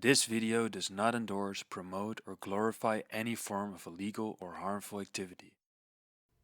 This video does not endorse, promote, or glorify any form of illegal or harmful activity.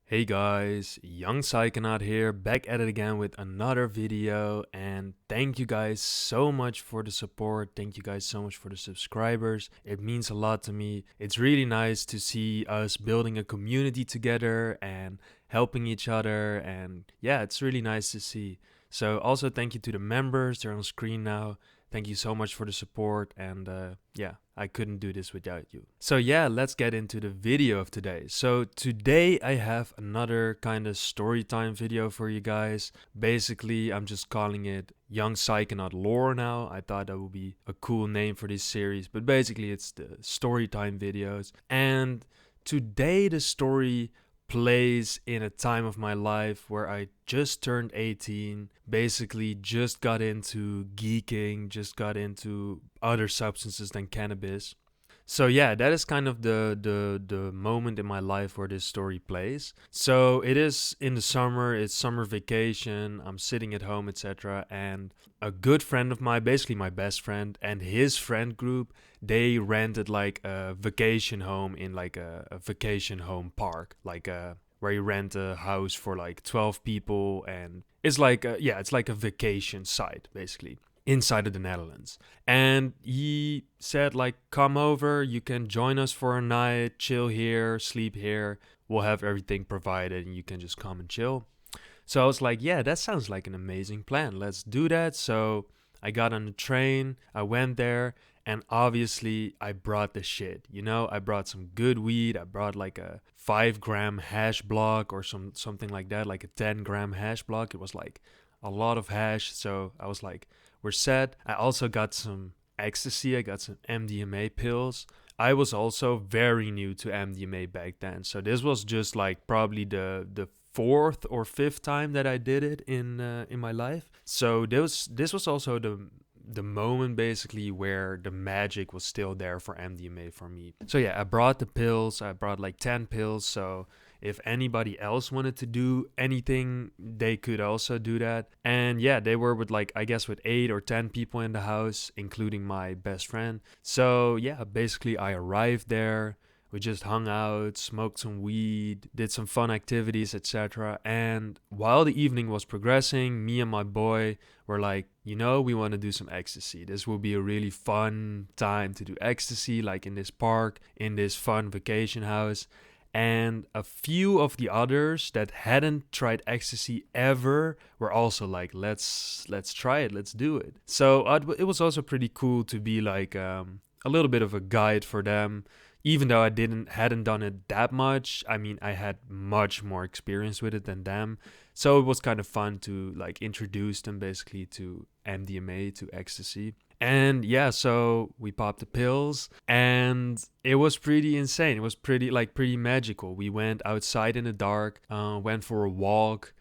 Hey guys, young Psychonaut here, back at it again with another video, and thank you guys so much for the support. Thank you guys so much for the subscribers. It means a lot to me. It's really nice to see us building a community together and helping each other, and yeah, it's really nice to see. So also thank you to the members, they're on screen now. Thank you so much for the support, and yeah, I couldn't do this without you. So yeah, let's get into the video of today. So today I have another kind of story time video for you guys. Basically, I'm just calling it Young Psychonaut Lore now. I thought that would be a cool name for this series, but basically it's the story time videos. And today the story plays in a time of my life where I just turned 18, basically just got into geeking, just got into other substances than cannabis. So yeah, that is kind of the moment in my life where this story plays. So it is in the summer, it's summer vacation, I'm sitting at home, etc. And a good friend of mine, basically my best friend, and his friend group, they rented like a vacation home in like a vacation home park, like where you rent a house for like 12 people, and it's like it's like a vacation site basically inside of the Netherlands. And he said like, come over, you can join us for a night, chill here, sleep here, we'll have everything provided and you can just come and chill. So I was like, yeah, that sounds like an amazing plan, let's do that. So I got on the train, I went there, and obviously I brought the shit. You know, I brought some good weed. I brought like a 5-gram hash block or something like that, like a 10-gram hash block. It was like a lot of hash. So I was like, we're set. I also got some ecstasy. I got some MDMA pills. I was also very new to MDMA back then. So this was just like probably the fourth or fifth time that I did it in my life. So this was also the moment basically where the magic was still there for MDMA for me. So yeah, I brought the pills. I brought like 10 pills. So if anybody else wanted to do anything, they could also do that. And yeah, they were with like, I guess with 8 or 10 people in the house, including my best friend. So yeah, basically I arrived there. We just hung out, smoked some weed, did some fun activities, etc. And while the evening was progressing, me and my boy were like, you know, we want to do some ecstasy. This will be a really fun time to do ecstasy, like in this park, in this fun vacation house. And a few of the others that hadn't tried ecstasy ever were also like, let's try it, let's do it. So it was also pretty cool to be like a little bit of a guide for them. Even though I hadn't done it that much, I mean, I had much more experience with it than them. So it was kind of fun to like introduce them basically to MDMA, to ecstasy. And yeah, so we popped the pills and it was pretty insane. It was pretty magical. We went outside in the dark, went for a walked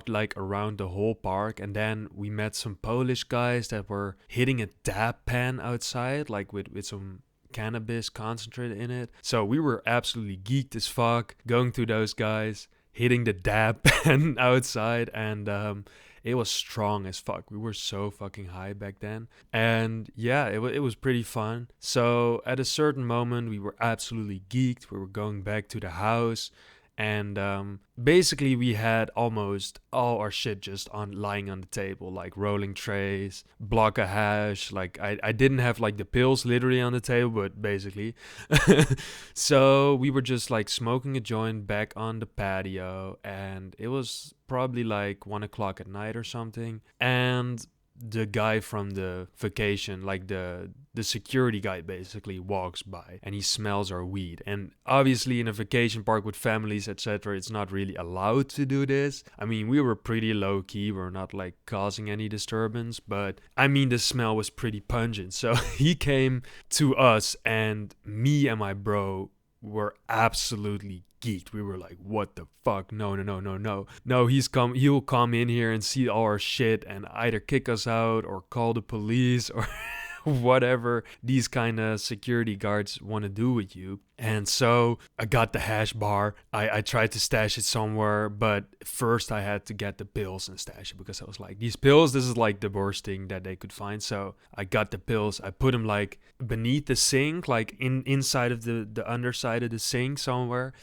like around the whole park, and then we met some Polish guys that were hitting a dab pen outside, like with some cannabis concentrate in it. So we were absolutely geeked as fuck going through those guys, hitting the dab pen outside, and it was strong as fuck. We were so fucking high back then. And yeah, it was pretty fun. So at a certain moment, we were absolutely geeked. We were going back to the house. And basically, we had almost all our shit just lying on the table, like rolling trays, block of hash. Like I didn't have like the pills literally on the table, but basically. So we were just like smoking a joint back on the patio, and it was probably like 1 o'clock at night or something. And the guy from the vacation, like the security guy basically walks by and he smells our weed. And obviously in a vacation park with families, etc., it's not really allowed to do this. I mean, we were pretty low key, we're not like causing any disturbance, but I mean the smell was pretty pungent. So he came to us, and me and my bro were absolutely geeked. We were like, what the fuck? No. He'll come in here and see all our shit and either kick us out or call the police or whatever these kind of security guards want to do with you. And so I got the hash bar. I tried to stash it somewhere, but first I had to get the pills and stash it because I was like, these pills, this is like the worst thing that they could find. So I got the pills. I put them like beneath the sink, like inside of the underside of the sink somewhere.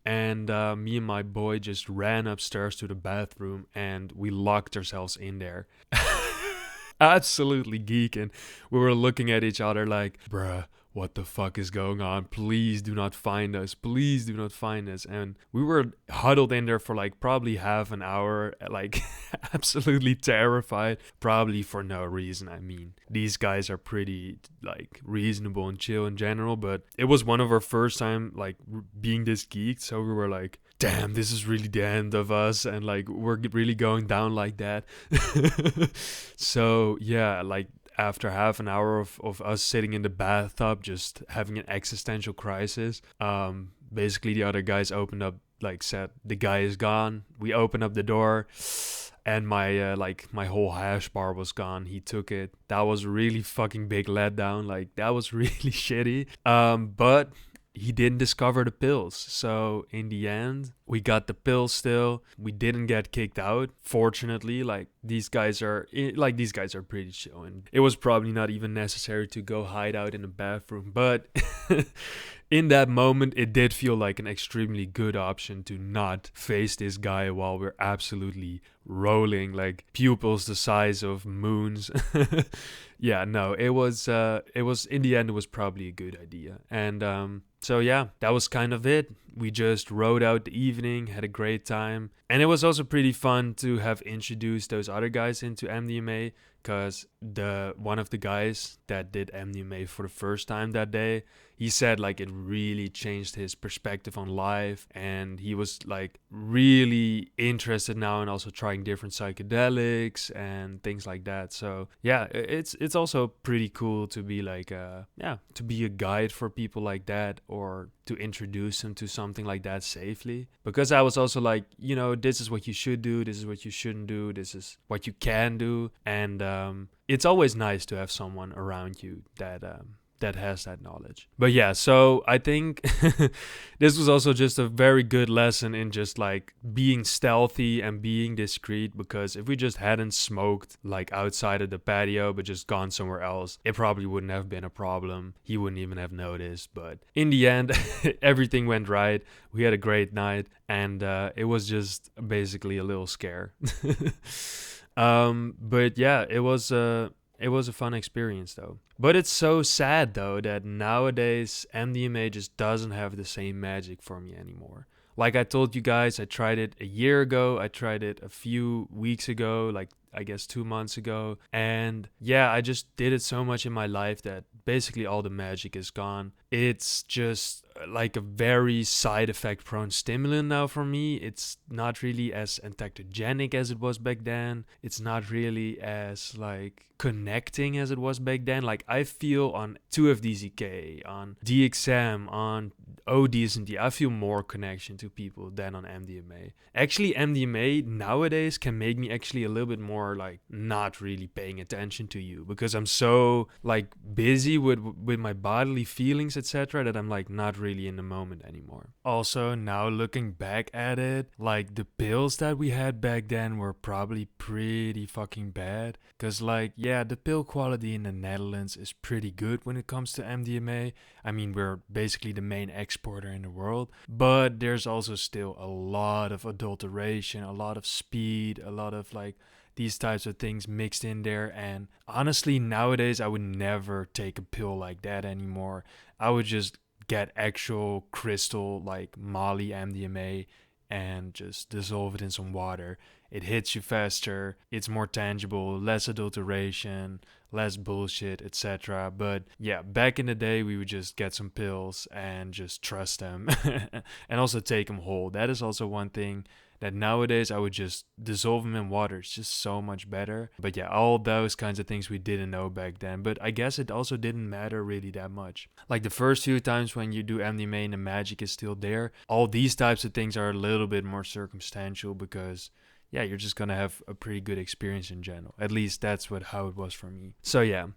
And me and my boy just ran upstairs to the bathroom and we locked ourselves in there. Absolutely geeking. We were looking at each other like, bruh, what the fuck is going on? Please do not find us. Please do not find us. And we were huddled in there for like probably half an hour, like absolutely terrified, probably for no reason. I mean, these guys are pretty like reasonable and chill in general, but it was one of our first time like being this geeked. So we were like, damn, this is really the end of us, and like we're really going down like that. So yeah, like after half an hour of us sitting in the bathtub just having an existential crisis, basically the other guys opened up, like said the guy is gone. We opened up the door and my whole hash bar was gone. He took it. That was a really fucking big letdown. Like that was really shitty. But he didn't discover the pills. So in the end, we got the pills still. We didn't get kicked out. Fortunately, like these guys are pretty chill, and it was probably not even necessary to go hide out in the bathroom. But in that moment, it did feel like an extremely good option to not face this guy while we're absolutely rolling like pupils the size of moons. Yeah, no, it was in the end it was probably a good idea. And so yeah, that was kind of it. We just rode out the evening, had a great time. And it was also pretty fun to have introduced those other guys into MDMA, because one of the guys that did MDMA for the first time that day, he said like it really changed his perspective on life, and he was like really interested now in also trying different psychedelics and things like that. So yeah, it's also pretty cool to be like to be a guide for people like that, or to introduce them to something like that safely. Because I was also like, this is what you should do, this is what you shouldn't do, this is what you can do. And it's always nice to have someone around you that has that knowledge. But yeah, so I think this was also just a very good lesson in just like being stealthy and being discreet, because if we just hadn't smoked like outside of the patio but just gone somewhere else, it probably wouldn't have been a problem. He wouldn't even have noticed. But in the end, everything went right. We had a great night, and it was just basically a little scare. But yeah, it was a fun experience though. But it's so sad though that nowadays MDMA just doesn't have the same magic for me anymore. Like I told you guys, I tried it a year ago. I tried it a few weeks ago, like I guess 2 months ago. And yeah, I just did it so much in my life that basically all the magic is gone. It's just like a very side effect prone stimulant now for me. It's not really as entactogenic as it was back then. It's not really as like connecting as it was back then. Like I feel on 2FDCK, on DXM, on ODSMD, I feel more connection to people than on MDMA. Actually, MDMA nowadays can make me actually a little bit more like not really paying attention to you, because I'm so like busy with my bodily feelings, etc., that I'm like not really in the moment anymore. Also, now looking back at it, like the pills that we had back then were probably pretty fucking bad, because like yeah, the pill quality in the Netherlands is pretty good when it comes to MDMA. I mean, we're basically the main exporter in the world, but there's also still a lot of adulteration, a lot of speed, a lot of like these types of things mixed in there. And honestly, nowadays I would never take a pill like that anymore. I would just get actual crystal like Molly MDMA and just dissolve it in some water. It hits you faster, it's more tangible, less adulteration, less bullshit, etc. But yeah, back in the day, we would just get some pills and just trust them and also take them whole. That is also one thing that nowadays I would just dissolve them in water. It's just so much better. But yeah, all those kinds of things we didn't know back then. But I guess it also didn't matter really that much. Like the first few times when you do MDMA and the magic is still there, all these types of things are a little bit more circumstantial, because yeah, you're just gonna have a pretty good experience in general. At least that's how it was for me. So yeah,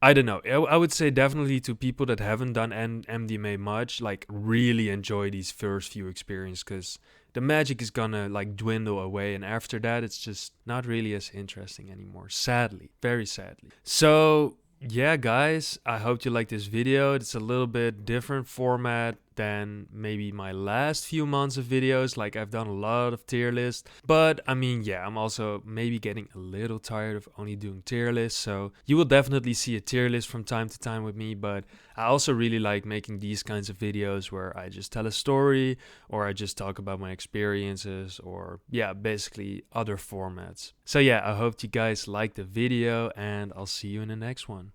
I don't know. I would say definitely to people that haven't done MDMA much, like really enjoy these first few experiences, because the magic is gonna like dwindle away, and after that, it's just not really as interesting anymore. Sadly, very sadly. So yeah, guys, I hope you like this video. It's a little bit different format than maybe my last few months of videos. Like, I've done a lot of tier lists, but I mean, yeah, I'm also maybe getting a little tired of only doing tier lists. So you will definitely see a tier list from time to time with me, but I also really like making these kinds of videos where I just tell a story, or I just talk about my experiences, or yeah, basically other formats. So yeah, I hope you guys liked the video, and I'll see you in the next one.